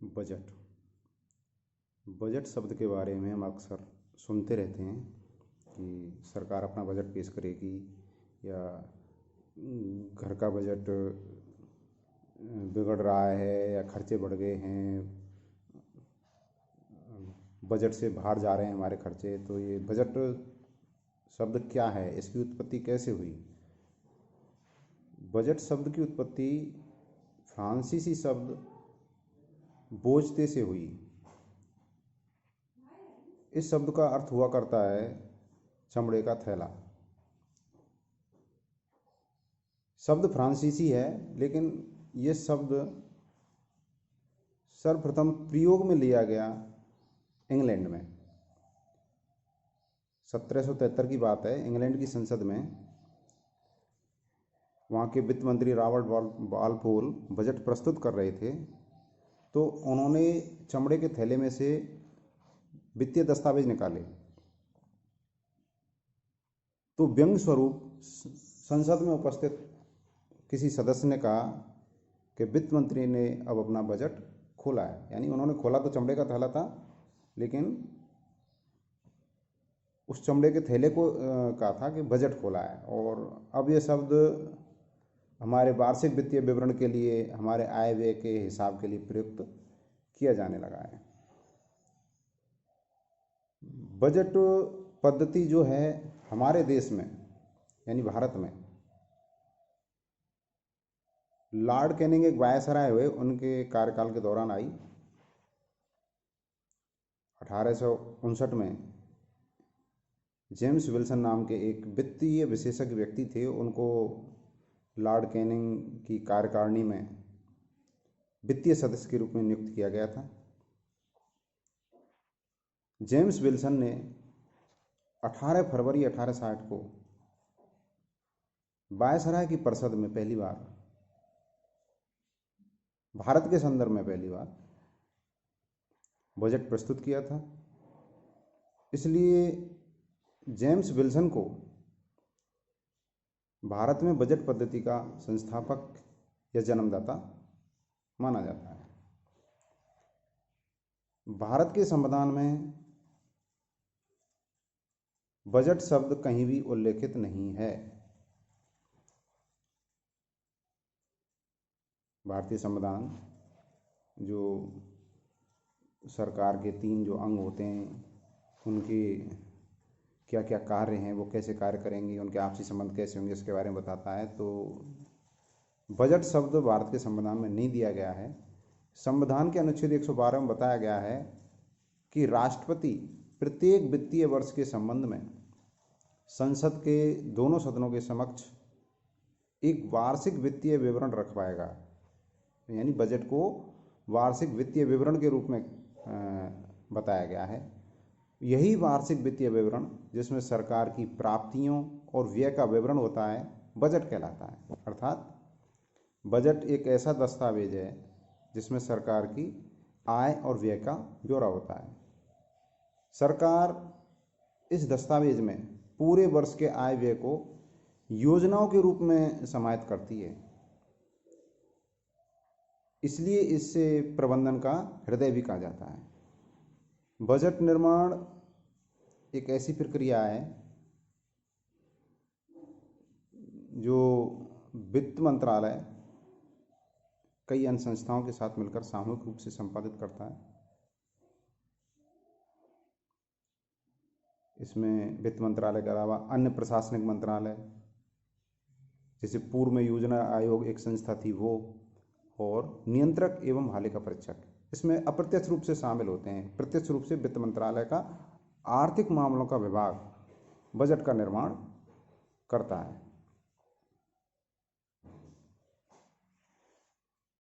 Budget budget शब्द के बारे में हम अक्सर सुनते रहते हैं कि सरकार अपना बजट पेश करेगी या घर का बजट बिगड़ रहा है या खर्चे बढ़ गए हैं, बजट से बाहर जा रहे हैं हमारे खर्चे। तो ये बजट शब्द क्या है, इसकी उत्पत्ति कैसे हुई? बजट शब्द की उत्पत्ति फ्रांसीसी शब्द बोझते से हुई। इस शब्द का अर्थ हुआ करता है चमड़े का थैला। शब्द फ्रांसीसी है, लेकिन ये शब्द सर्वप्रथम प्रयोग में लिया गया इंग्लैंड में। 1773 की बात है। इंग्लैंड की संसद में वहाँ के वित्त मंत्री रॉबर्ट वालपोल बजट प्रस्तुत कर रहे थे, तो उन्होंने चमड़े के थैले में से वित्तीय दस्तावेज निकाले। तो व्यंग्य स्वरूप संसद में उपस्थित किसी सदस्य ने कहा कि वित्त मंत्री ने अब अपना बजट खोला है। यानी उन्होंने खोला तो चमड़े का थैला था, लेकिन उस चमड़े के थैले को कहा था कि बजट खोला है। और अब ये शब्द हमारे वार्षिक वित्तीय विवरण के लिए, हमारे आय व्यय के हिसाब के लिए प्रयुक्त किया जाने लगा है। बजट पद्धति जो है हमारे देश में, यानी भारत में, लॉर्ड कैनिंग एक वायसराय हुए, उनके कार्यकाल के दौरान आई। 1859 में जेम्स विल्सन नाम के एक वित्तीय विशेषज्ञ व्यक्ति थे, उनको लॉर्ड कैनिंग की कार्यकारिणी में वित्तीय सदस्य के रूप में नियुक्त किया गया था। जेम्स विल्सन ने 18 फरवरी 1860 को वायसराय की परिषद में पहली बार, भारत के संदर्भ में पहली बार बजट प्रस्तुत किया था। इसलिए जेम्स विल्सन को भारत में बजट पद्धति का संस्थापक या जन्मदाता माना जाता है। भारत के संविधान में बजट शब्द कहीं भी उल्लेखित नहीं है। भारतीय संविधान, जो सरकार के 3 जो अंग होते हैं, उनके क्या क्या कार्य हैं, वो कैसे कार्य करेंगे, उनके आपसी संबंध कैसे होंगे, इसके बारे में बताता है। तो बजट शब्द भारत के संविधान में नहीं दिया गया है। संविधान के अनुच्छेद 112 में बताया गया है कि राष्ट्रपति प्रत्येक वित्तीय वर्ष के संबंध में संसद के दोनों सदनों के समक्ष एक वार्षिक वित्तीय विवरण रखवाएगा। यानी बजट को वार्षिक वित्तीय विवरण के रूप में बताया गया है। यही वार्षिक वित्तीय विवरण, जिसमें सरकार की प्राप्तियों और व्यय का विवरण होता है, बजट कहलाता है। अर्थात बजट एक ऐसा दस्तावेज है जिसमें सरकार की आय और व्यय का ब्यौरा होता है। सरकार इस दस्तावेज में पूरे वर्ष के आय व्यय को योजनाओं के रूप में समाहित करती है। इसलिए इससे प्रबंधन का हृदय भी कहा जाता है। बजट निर्माण एक ऐसी प्रक्रिया है जो वित्त मंत्रालय कई अन्य संस्थाओं के साथ मिलकर सामूहिक रूप से संपादित करता है। इसमें वित्त मंत्रालय के अलावा अन्य प्रशासनिक मंत्रालय, जैसे पूर्व में योजना आयोग एक संस्था थी वो, और नियंत्रक एवं महालेखा परीक्षक इसमें अप्रत्यक्ष रूप से शामिल होते हैं। प्रत्यक्ष रूप से वित्त मंत्रालय का आर्थिक मामलों का विभाग बजट का निर्माण करता है।